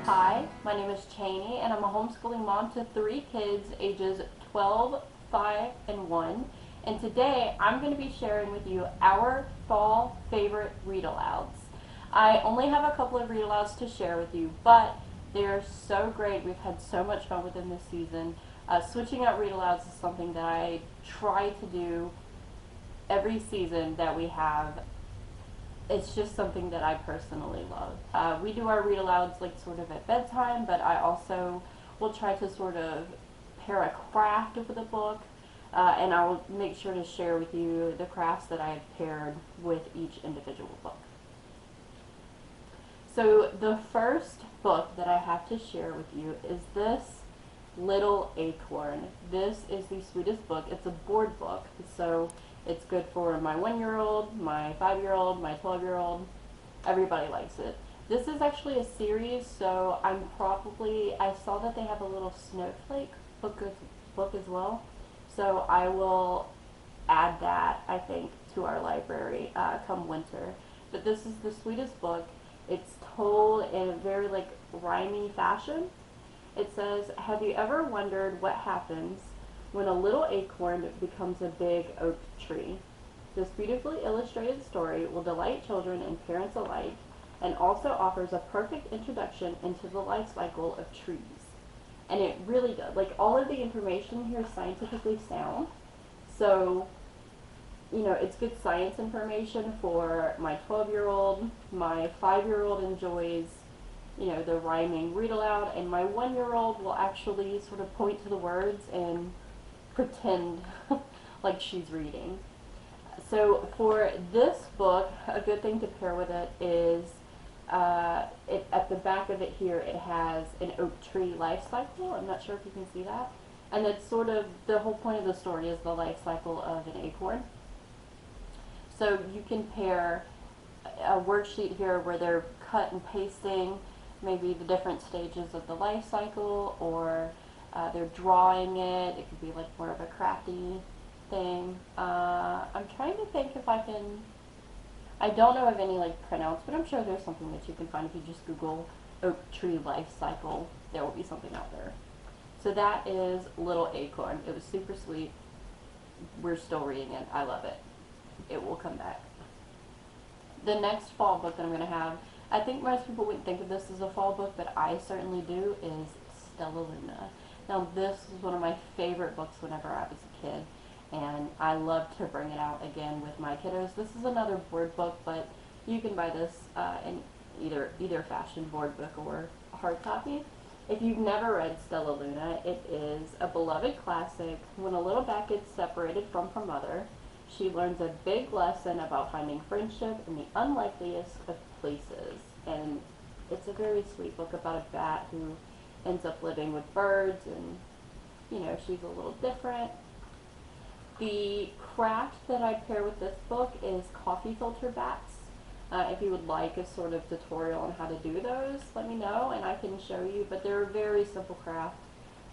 Hi, my name is Cheney, and I'm a homeschooling mom to 3 kids ages 12, 5, and 1. And today I'm going to be sharing with you our fall favorite read-alouds. I only have a couple of read-alouds to share with you, but they are so great. We've had so much fun with them this season. Switching out read-alouds is something that I try to do every season that we have. It's just something that I personally love. We do our read alouds like sort of at bedtime, but I also will try to sort of pair a craft with a book, and I will make sure to share with you the crafts that I have paired with each individual book. So the first book that I have to share with you is this Little Acorn. This is the sweetest book. It's a board book, so it's good for my 1-year-old, my 5-year-old, my 12-year-old. Everybody likes it. This is actually a series, so I saw that they have a little snowflake book as well. So I will add that, I think, to our library come winter. But this is the sweetest book. It's told in a very rhymey fashion. It says, "Have you ever wondered what happens when a little acorn becomes a big oak tree? This beautifully illustrated story will delight children and parents alike, and also offers a perfect introduction into the life cycle of trees." And it really does. All of the information here is scientifically sound. So, it's good science information for my 12-year-old. My 5-year-old enjoys the rhyming read aloud, and my 1-year-old will actually sort of point to the words and pretend like she's reading. So for this book, a good thing to pair with it is at the back of it here, it has an oak tree life cycle. I'm not sure if you can see that. And it's sort of, the whole point of the story is the life cycle of an acorn. So you can pair a worksheet here where they're cut and pasting maybe the different stages of the life cycle, or they're drawing it. It could be more of a crafty thing. I'm trying to think if I don't know of any printouts, but I'm sure there's something that you can find if you just Google oak tree life cycle. There will be something out there. So that is Little Acorn. It was super sweet. We're still reading it. I love it. It will come back. The next fall book that I'm going to have, I think most people wouldn't think of this as a fall book, but I certainly do, is Stellaluna. Now this is one of my favorite books whenever I was a kid, and I love to bring it out again with my kiddos. This is another board book, but you can buy this in either fashion, board book or hard copy. If you've never read Stellaluna, it is a beloved classic. When a little bat gets separated from her mother, she learns a big lesson about finding friendship in the unlikeliest of places. And it's a very sweet book about a bat who ends up living with birds, and she's a little different. The craft that I pair with this book is coffee filter bats. If you would like a sort of tutorial on how to do those, let me know and I can show you, but they're a very simple craft.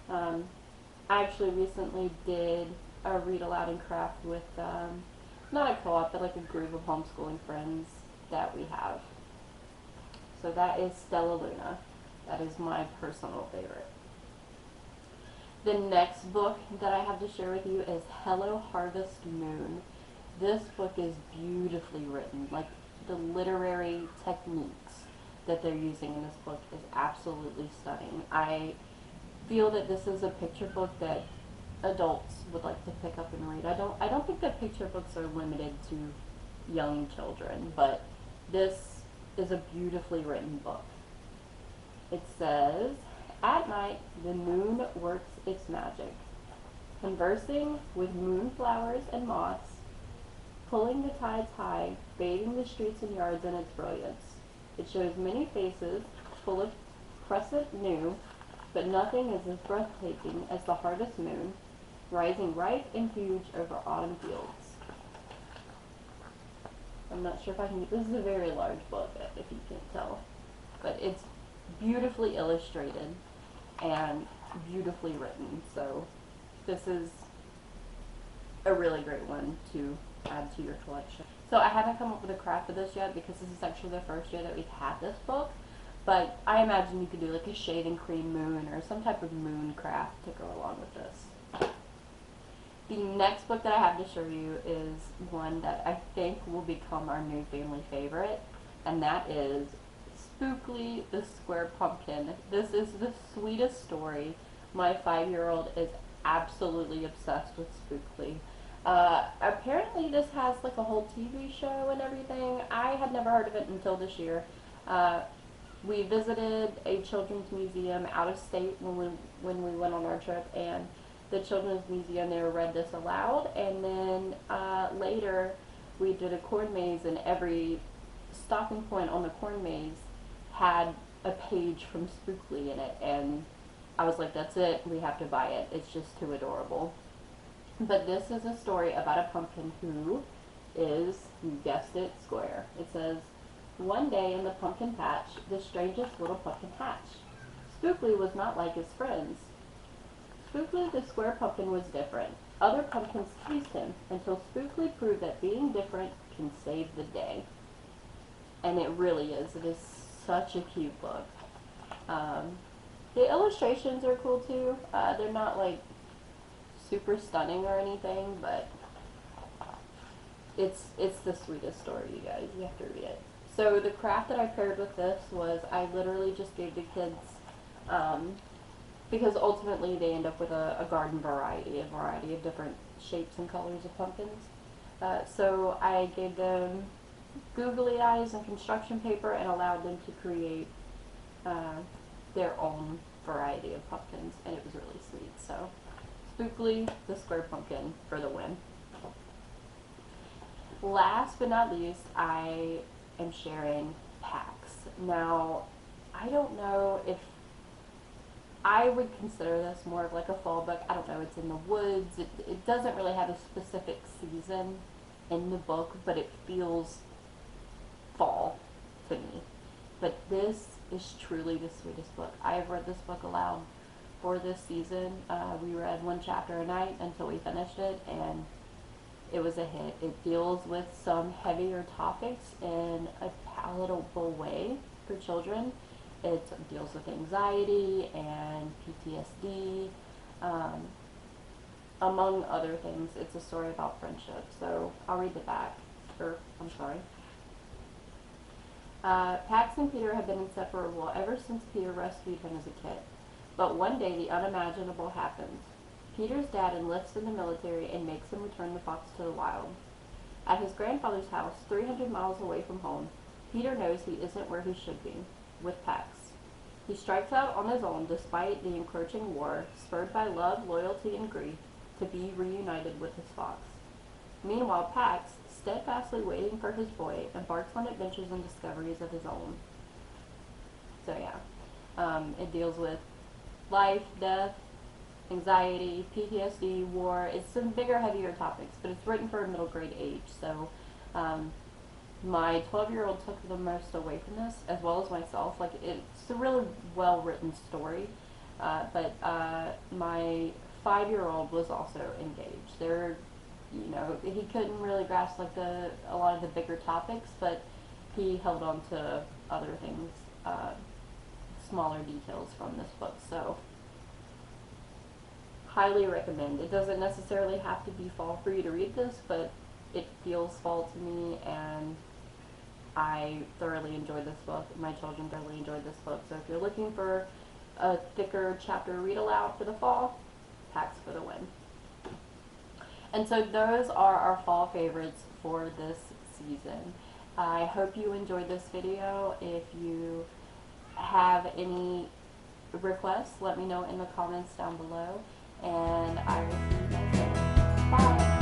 I actually recently did a read aloud and craft with not a co-op, but a group of homeschooling friends that we have. So that is Stellaluna. That is my personal favorite. The next book that I have to share with you is Hello Harvest Moon. This book is beautifully written. The literary techniques that they're using in this book is absolutely stunning. I feel that this is a picture book that adults would like to pick up and read. I don't think that picture books are limited to young children, but this is a beautifully written book. It says, "At night, the moon works its magic, conversing with moonflowers and moths, pulling the tides high, bathing the streets and yards in its brilliance. It shows many faces, full of crescent new, but nothing is as breathtaking as the harvest moon, rising ripe and huge over autumn fields." I'm not sure if I can, this is a very large book, if you can't tell, but it's beautifully illustrated and beautifully written, so this is a really great one to add to your collection. So I haven't come up with a craft for this yet because this is actually the first year that we've had this book, But I imagine you could do like a shaving cream moon or some type of moon craft to go along with this. The next book that I have to show you is one that I think will become our new family favorite, and that is Spookly the Square Pumpkin. This is the sweetest story. My 5-year-old is absolutely obsessed with Spookly. Apparently this has like a whole TV show and everything. I had never heard of it until this year. We visited a children's museum out of state when we went on our trip, and the children's museum there read this aloud, and then later we did a corn maze, and every stopping point on the corn maze had a page from Spookly in it, and I was like, that's it, we have to buy it, it's just too adorable. But this is a story about a pumpkin who is, you guessed it, square. It says, one day in the pumpkin patch, the strangest little pumpkin hatched. Spookly was not like his friends. Spookly the square pumpkin was different. Other pumpkins teased him until Spookly proved that being different can save the day. And it really is. It is such a cute book. The illustrations are cool too. They're not like super stunning or anything, but it's the sweetest story, you guys. You have to read it. So the craft that I paired with this was I literally just gave the kids, because ultimately they end up with a garden variety, a variety of different shapes and colors of pumpkins. So I gave them googly eyes and construction paper and allowed them to create their own variety of pumpkins, and it was really sweet. So Spookly the Square Pumpkin for the win. Last but not least, I am sharing packs. Now, I don't know if I would consider this more of like a fall book. I don't know, it's in the woods. It doesn't really have a specific season in the book, but it feels fall to me. But this is truly the sweetest book. I have read this book aloud for this season. We read one chapter a night until we finished it, and it was a hit. It deals with some heavier topics in a palatable way for children. It deals with anxiety and PTSD, among other things. It's a story about friendship. So I'll read the back. I'm sorry. Pax and Peter have been inseparable ever since Peter rescued him as a kid. But one day the unimaginable happens. Peter's dad enlists in the military and makes him return the fox to the wild. At his grandfather's house, 300 miles away from home, Peter knows he isn't where he should be, with Pax. He strikes out on his own despite the encroaching war, spurred by love, loyalty, and grief, to be reunited with his fox. Meanwhile, Pax, steadfastly waiting for his boy, embarks on adventures and discoveries of his own. So yeah, it deals with life, death, anxiety, PTSD, war. It's some bigger, heavier topics, but it's written for a middle grade age. So my 12-year-old took the most away from this, as well as myself. Like, it's a really well-written story, but my 5-year-old was also engaged. You know, he couldn't really grasp like a lot of the bigger topics, but he held on to other things, smaller details from this book. So highly recommend. It doesn't necessarily have to be fall for you to read this, but it feels fall to me, and I thoroughly enjoyed this book. My children thoroughly enjoyed this book. So if you're looking for a thicker chapter read aloud for the fall, Pax for the win. And so those are our fall favorites for this season. I hope you enjoyed this video. If you have any requests, let me know in the comments down below, and I will see you guys later. Bye!